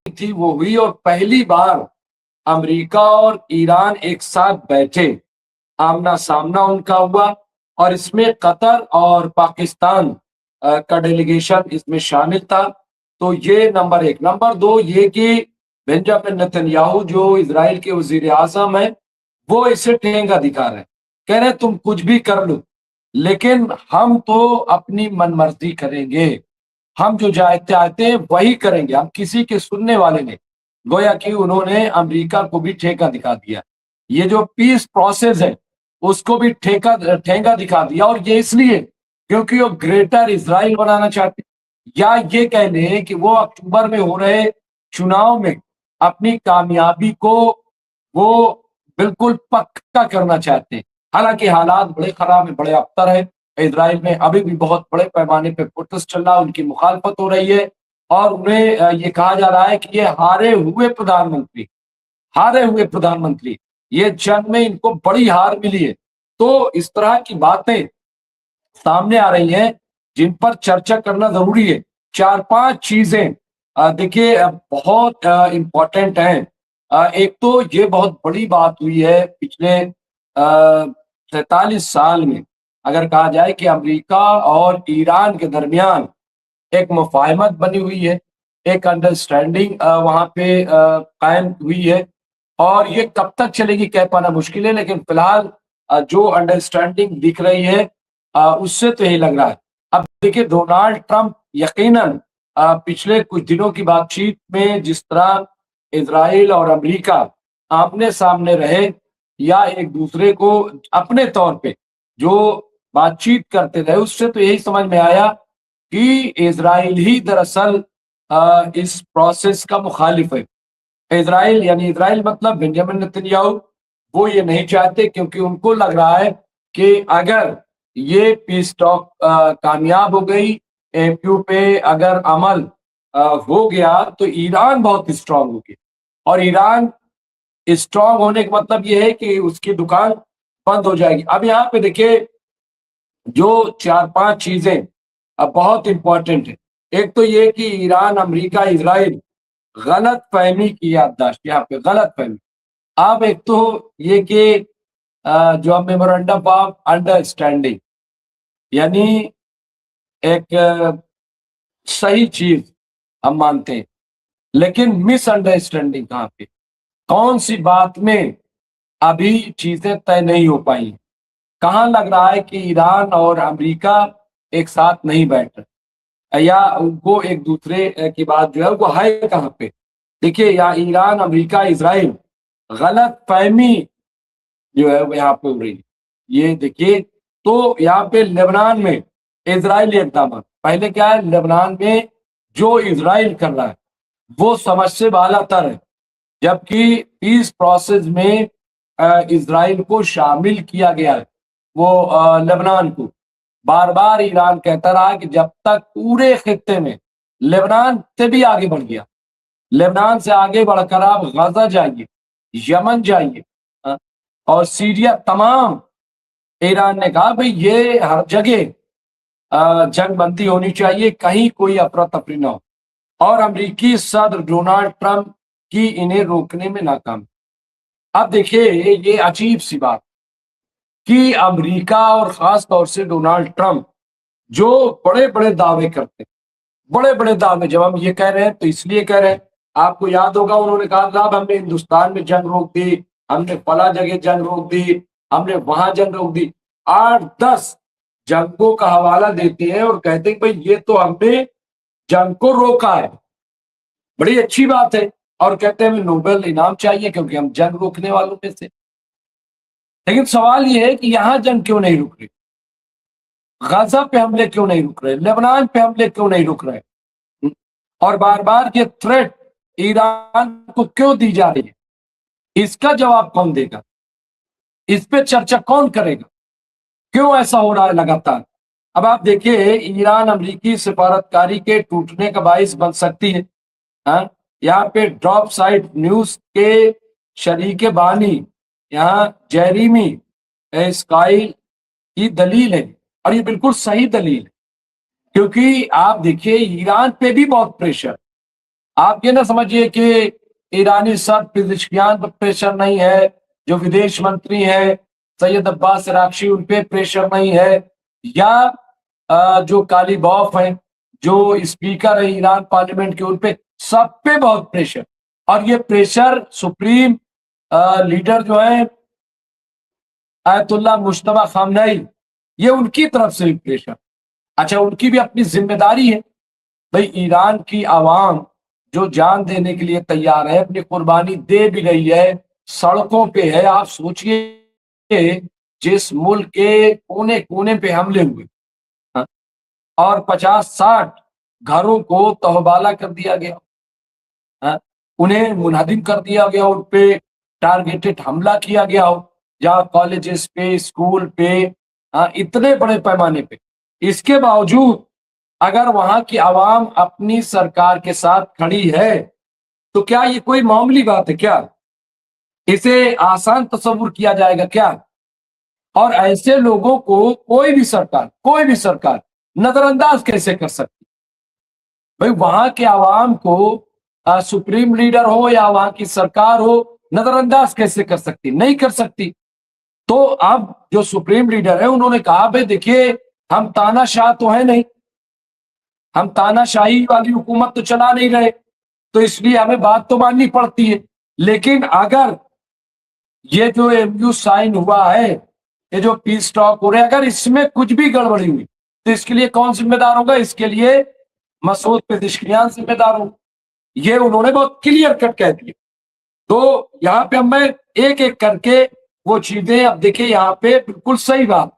थी वो हुई और पहली बार अमेरिका और ईरान एक साथ बैठे, आमना सामना उनका हुआ और इसमें कतर और पाकिस्तान का डेलीगेशन इसमें शामिल था। तो ये नंबर एक। नंबर दो ये कि बेंजामिन नेतन्याहू जो इजराइल के वजीर आजम है वो इसे ठेंगा दिखा रहे हैं, कह रहे हैं तुम कुछ भी कर लो लेकिन हम तो अपनी मनमर्जी करेंगे, हम जो चाहते हैं वही करेंगे, हम किसी के सुनने वाले नहीं। गोया कि उन्होंने अमेरिका को भी ठेका दिखा दिया, ये जो पीस प्रोसेस है उसको भी ठेंगा दिखा दिया। और ये इसलिए क्योंकि वो ग्रेटर इजराइल बनाना चाहते, या ये कह लें कि वो अक्टूबर में हो रहे चुनाव में अपनी कामयाबी को वो बिल्कुल पक्का करना चाहते हैं। हालांकि हालात बड़े खराब है, बड़े अबतर है। इजराइल में अभी भी बहुत बड़े पैमाने पे प्रोटेस्ट चल रहा है, उनकी मुखालफत हो रही है और उन्हें ये कहा जा रहा है कि ये हारे हुए प्रधानमंत्री, ये जंग में इनको बड़ी हार मिली है। तो इस तरह की बातें सामने आ रही हैं जिन पर चर्चा करना जरूरी है। चार पांच चीजें देखिए बहुत इंपॉर्टेंट हैं। एक तो ये बहुत बड़ी बात हुई है पिछले 43 साल में, अगर कहा जाए कि अमेरिका और ईरान के दरमियान एक मुफाहमत बनी हुई है, एक अंडरस्टैंडिंग वहां पे कायम हुई है। और ये कब तक चलेगी कह पाना मुश्किल है, लेकिन फिलहाल जो अंडरस्टैंडिंग दिख रही है उससे तो यही लग रहा है। अब देखिए डोनाल्ड ट्रंप यकीनन पिछले कुछ दिनों की बातचीत में जिस तरह इजराइल और अमेरिका आमने सामने रहे या एक दूसरे को अपने तौर पे जो बातचीत करते रहे, उससे तो यही समझ में आया कि इजराइल ही दरअसल इस प्रोसेस का मुखालिफ है। इजराइल यानी इजराइल मतलब बेंजामिन नेतन्याहू, वो ये नहीं चाहते क्योंकि उनको लग रहा है कि अगर ये पीस टॉक कामयाब हो गई, एमक्यू पे अगर अमल हो गया तो ईरान बहुत स्ट्रांग होगी। और ईरान स्ट्रांग होने का मतलब ये है कि उसकी दुकान बंद हो जाएगी। अब यहाँ पे देखिए जो चार पांच चीजें अब बहुत इंपॉर्टेंट है। एक तो ये कि ईरान, अमेरिका, इजराइल गलत फहमी की याददाश्त, यहाँ पे गलत फहमी। अब एक तो ये कि जो मेमोरेंडम ऑफ अंडरस्टैंडिंग यानी एक सही चीज हम मानते हैं, लेकिन मिसअंडरस्टैंडिंग कहाँ पे, कौन सी बात में अभी चीजें तय नहीं हो पाई, कहाँ लग रहा है कि ईरान और अमेरिका एक साथ नहीं बैठ रहे या उनको एक दूसरे की बात जो है वो है कहाँ पे। देखिए या ईरान, अमेरिका, इजराइल गलत फहमी जो है वो यहाँ पे हो रही है। ये देखिए तो यहाँ पे लेबनान में इजराइली इकदाम, पहले क्या है लेबनान में जो इजराइल कर रहा है वो समझ से बालातर है, जबकि पीस प्रोसेस में इजराइल को शामिल किया गया है, वो लेबनान को। बार बार ईरान कहता रहा कि जब तक पूरे खित्ते में लेबनान से भी आगे बढ़ गया, लेबनान से आगे बढ़कर आप गाजा जाइए, यमन जाइए और सीरिया, तमाम ईरान ने कहा भाई ये हर जगह जंग बंदी होनी चाहिए, कहीं कोई अफरा तफरी ना हो। और अमेरिकी सदर डोनाल्ड ट्रंप की इन्हें रोकने में नाकाम। अब देखिए ये अजीब सी बात कि अमेरिका और खास तौर से डोनाल्ड ट्रंप जो बड़े बड़े दावे करते हैं, बड़े बड़े दावे, जब हम ये कह रहे हैं तो इसलिए कह रहे हैं, आपको याद होगा उन्होंने कहा साहब हमने हिंदुस्तान में जंग रोक दी, हमने फला जगह जंग रोक दी, हमने वहां जंग रोक दी। 8-10 जंगों का हवाला देते हैं और कहते हैं भाई ये तो हमने जंग को रोका है, बड़ी अच्छी बात है। और कहते हैं हमें नोबेल इनाम चाहिए क्योंकि हम जंग रोकने वालों में से। लेकिन सवाल ये है कि यहां जंग क्यों नहीं रुक रही, गाजा पे हमले क्यों नहीं रुक रहे, लेबनान पे हमले क्यों नहीं रुक रहे, और बार बार ये थ्रेट ईरान को क्यों दी जा रही है, इसका जवाब कौन देगा, इस पे चर्चा कौन करेगा, क्यों ऐसा हो रहा है लगातार। अब आप देखिए ईरान अमेरिकी सिफारतकारी के टूटने का बाइस बन सकती है। हाँ, यहाँ पे ड्रॉप साइट न्यूज के शरीके बानी यहाँ जेरीमी स्काई की दलील है, और ये बिल्कुल सही दलील है, क्योंकि आप देखिए ईरान पे भी बहुत प्रेशर, آپ یہ نہ سمجھیے کہ ایرانی سب پزشکیان پر پریشر نہیں ہے، جو ودیش منتری ہیں سید عباس عراقچی ان پہ پریشر نہیں ہے، یا جو کالی بوف ہیں، جو اسپیکر ہے ایران پارلیمنٹ کے، ان پہ سب پہ بہت پریشر. اور یہ پریشر سپریم لیڈر جو ہیں آیت اللہ مجتبی خامنئی، یہ ان کی طرف سے بھی پریشر. اچھا، ان کی بھی اپنی ذمہ داری ہے. بھئی ایران کی عوام جو جان دینے کے لیے تیار ہے، اپنی قربانی دے بھی رہی ہے، سڑکوں پہ ہے. آپ سوچئے جس ملک کے کونے کونے پہ حملے ہوئے اور 50-60 گھروں کو تہوبالہ کر دیا گیا، انہیں منہدم کر دیا گیا، ان پہ ٹارگیٹڈ حملہ کیا گیا ہو، جہاں کالجز پہ، اسکول پہ، اتنے بڑے پیمانے پہ. اس کے باوجود اگر وہاں کی عوام اپنی سرکار کے ساتھ کھڑی ہے تو کیا یہ کوئی معمولی بات ہے؟ کیا اسے آسان تصور کیا جائے گا کیا؟ اور ایسے لوگوں کو کوئی بھی سرکار نظر انداز کیسے کر سکتی؟ بھئی وہاں کے عوام کو سپریم لیڈر ہو یا وہاں کی سرکار ہو نظر انداز کیسے کر سکتی؟ نہیں کر سکتی. تو اب جو سپریم لیڈر ہے انہوں نے کہا بھئی دیکھیے ہم تانا شاہ تو ہیں نہیں، ہم تانا شاہی والی حکومت تو چلا نہیں رہے، تو اس لیے ہمیں بات تو ماننی پڑتی ہے. لیکن اگر یہ جو ایم یو سائن ہوا ہے، یہ جو پیس ٹاک ہو رہے، اگر اس میں کچھ بھی گڑبڑی ہوئی تو اس کے لیے کون ذمہ دار ہوگا؟ اس کے لیے مسعود پزشکیان ذمہ دار ہوں. یہ انہوں نے بہت کلیئر کٹ کہہ دیا. تو یہاں پہ میں ایک ایک کر کے وہ چیزیں، اب دیکھیں یہاں پہ بالکل صحیح بات،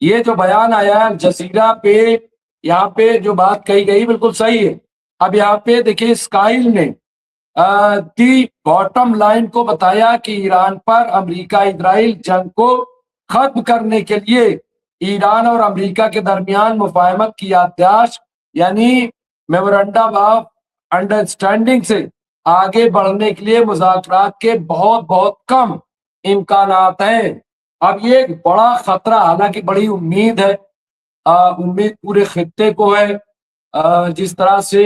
یہ جو بیان آیا جزیرہ پہ، یہاں پہ جو بات کہی گئی بالکل صحیح ہے. اب یہاں پہ دیکھیں اسکائل نے دی باٹم لائن کو بتایا کہ ایران پر امریکہ اسرائیل جنگ کو ختم کرنے کے لیے ایران اور امریکہ کے درمیان مفاہمت کی یادداشت یعنی میمورنڈم آف انڈرسٹینڈنگ سے آگے بڑھنے کے لیے مذاکرات کے بہت بہت کم امکانات ہیں. اب یہ ایک بڑا خطرہ، حالانکہ بڑی امید ہے، امید پورے خطے کو ہے. جس طرح سے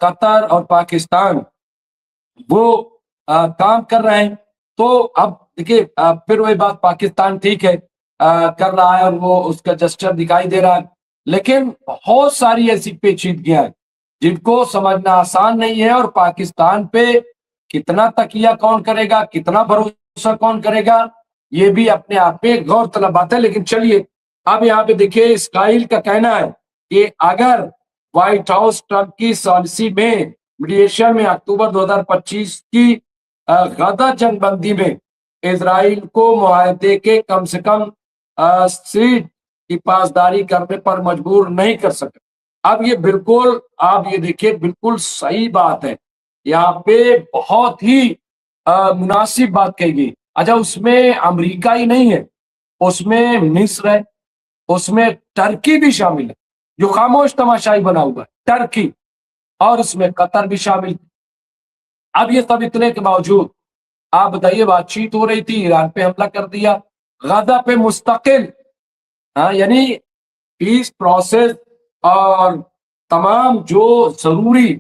قطر اور پاکستان وہ کام کر رہے ہیں، تو اب دیکھیے پھر وہی بات، پاکستان ٹھیک ہے کر رہا ہے اور وہ اس کا جسچر دکھائی دے رہا ہے، لیکن بہت ساری ایسی پیچیدگیاں ہیں جن کو سمجھنا آسان نہیں ہے. اور پاکستان پہ کتنا تکیہ کون کرے گا، کتنا بھروسہ کون کرے گا، یہ بھی اپنے آپ میں غور طلب بات ہے. لیکن چلیے اب یہاں پہ دیکھیے اسرائیل کا کہنا ہے کہ اگر وائٹ ہاؤس ٹرمپ کی سالسی میں میڈیشن میں اکتوبر 2025 کی غزہ جنگ بندی میں اسرائیل کو معاہدے کے کم سے کم سیٹ کی پاسداری کرنے پر مجبور نہیں کر سکے. اب یہ بالکل آپ یہ دیکھیں بالکل صحیح بات ہے، یہاں پہ بہت ہی مناسب بات کہی گئی. اچھا، اس میں امریکہ ہی نہیں ہے، اس میں مصر ہے، اس میں ٹرکی بھی شامل ہے جو خاموش تماشائی بنا ہوا ہے، ٹرکی، اور اس میں قطر بھی شامل. اب یہ سب اتنے کے باوجود آپ بتائیے، بات چیت ہو رہی تھی، ایران پہ حملہ کر دیا، غزہ پہ مستقل یعنی پیس پروسیس اور تمام جو ضروری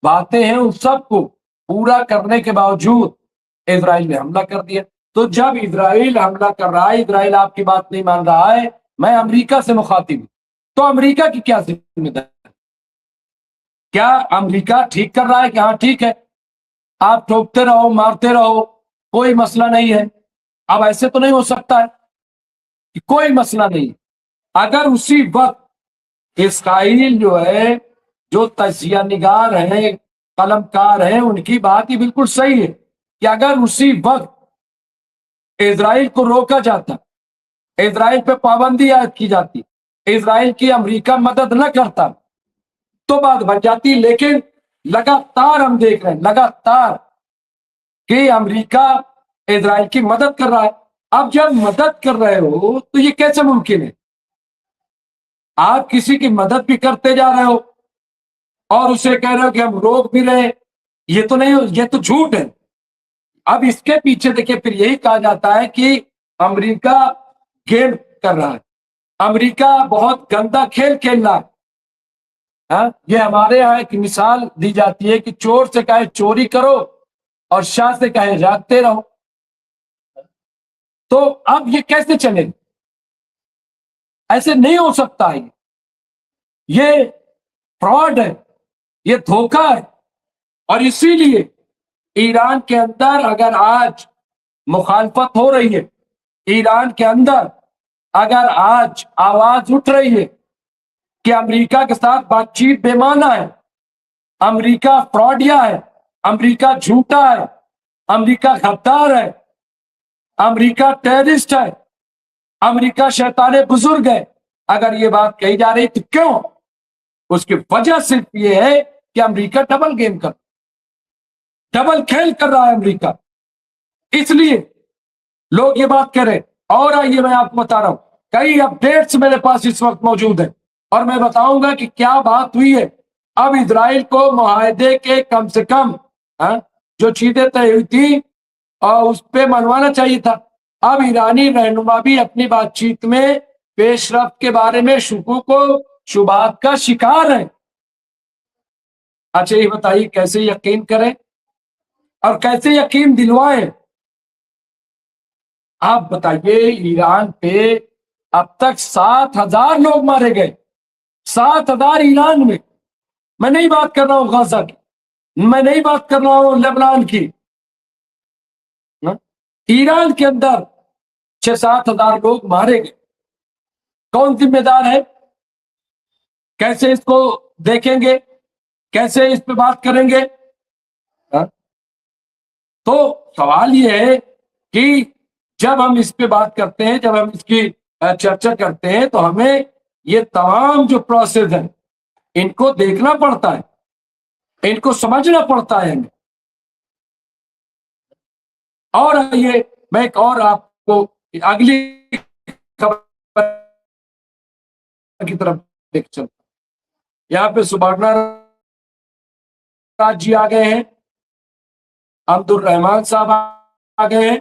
باتیں ہیں ان سب کو پورا کرنے کے باوجود اسرائیل نے حملہ کر دیا. تو جب اسرائیل حملہ کر رہا ہے، اسرائیل آپ کی بات نہیں مان رہا ہے، میں امریکہ سے مخاطب ہوں، تو امریکہ کی کیا ذمہ داری؟ کیا امریکہ ٹھیک کر رہا ہے کہ ہاں ٹھیک ہے آپ ٹھوکتے رہو، مارتے رہو، کوئی مسئلہ نہیں ہے؟ اب ایسے تو نہیں ہو سکتا ہے کہ کوئی مسئلہ نہیں. اگر اسی وقت اسرائیل جو ہے، جو تجزیہ نگار ہیں، قلم کار ہیں، ان کی بات ہی بالکل صحیح ہے کہ اگر اسی وقت اسرائیل کو روکا جاتا، اسرائیل پہ پابندی عائد کی جاتی، اسرائیل کی امریکہ مدد نہ کرتا، تو بات بن جاتی. لیکن لگاتار ہم دیکھ رہے ہیں، لگاتار کہ امریکہ اسرائیل کی مدد کر رہا ہے. اب جب مدد کر رہے ہو تو یہ کیسے ممکن ہے؟ آپ کسی کی مدد بھی کرتے جا رہے ہو اور اسے کہہ رہے ہو کہ ہم روک بھی رہے، یہ تو نہیں، یہ تو جھوٹ ہے. اب اس کے پیچھے دیکھیں پھر یہی کہا جاتا ہے کہ امریکہ گیم کر رہا ہے، امریکہ بہت گندا کھیل کھیل رہا ہے. हाँ, ये हमारे यहाँ एक मिसाल दी जाती है कि चोर से कहे चोरी करो और शाह से कहे जागते रहो। तो अब ये कैसे चलेगा? ऐसे नहीं हो सकता है। ये फ्रॉड है, ये धोखा है। और इसीलिए ईरान के अंदर अगर आज मुखालफत हो रही है, ईरान के अंदर अगर आज आवाज उठ रही है कि अमेरिका के साथ बातचीत बेमाना है, अमेरिका फ्रॉडिया है, अमेरिका झूठा है, अमेरिका गद्दार है, अमेरिका टेररिस्ट है, अमेरिका शैताने बुजुर्ग है, अगर ये बात कही जा रही तो क्यों? उसकी वजह सिर्फ ये है कि अमेरिका डबल गेम डबल खेल कर रहा है अमेरिका, इसलिए लोग ये बात कह रहे। और आइए मैं आपको बता रहा हूं, कई अपडेट्स मेरे पास इस वक्त मौजूद है और मैं बताऊंगा कि क्या बात हुई है। अब इजराइल को मुआहदे के कम से कम जो चीजें तय हुई थी और उस पर मनवाना चाहिए था। अब ईरानी रहनुमा भी अपनी बातचीत में पेशरफ्त के बारे में शुबात का शिकार है। अच्छा ये बताइए कैसे यकीन करें और कैसे यकीन दिलवाएं? आप बताइए, ईरान पे अब तक 7,000 लोग मारे गए, 7,000 ईरान में। मैं नहीं बात कर रहा हूं गाजा की, मैं नहीं बात कर रहा हूं लेबनान की, ईरान के अंदर 6-7 हजार लोग मारे गए। कौन जिम्मेदार है? कैसे इसको देखेंगे, कैसे इस पे बात करेंगे? तो सवाल ये है कि जब हम इस पे बात करते हैं, जब हम इसकी चर्चा करते हैं, तो हमें ये तमाम जो प्रोसेस है इनको देखना पड़ता है, इनको समझना पड़ता है हमें। और ये मैं एक और आपको अगली खबर की तरफ देख चलता, यहाँ पे सुबर्णा राज जी आ गए हैं, अब्दुल रहमान साहब आ गए हैं,